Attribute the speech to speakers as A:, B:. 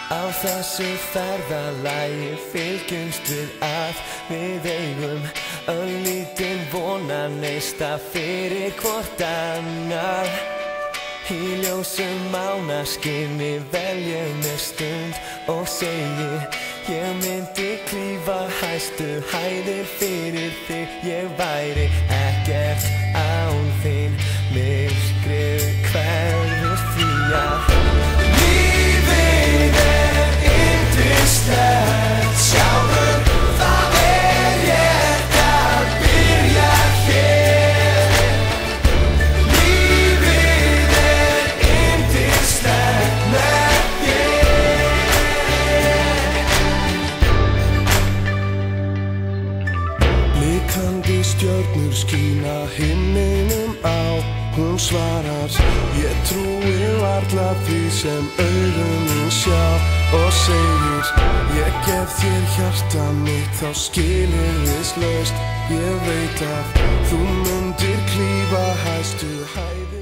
A: Á þessu ferðalagi fylgjumst við að við eigum örlítinn vonaneista fyrir hvort annað. Í ljósum mánaskini veljum við stund og segi ég myndi klífa hæstu hæðir fyrir þig. Ég væri ekkert án þín, myrkrið hverfur því að lífið yndislegt. Sjáðu, það rétt að byrja hér. Lífið yndislegt með þér. Blikandi stjörnur skína himninum á. Hún svarar, ég trúi varla því sem augun mín sjá og segir, ég gef þér hjarta mitt þá skilyrðislaust. Ég veit að þú mundir klífa hæstu hæðir.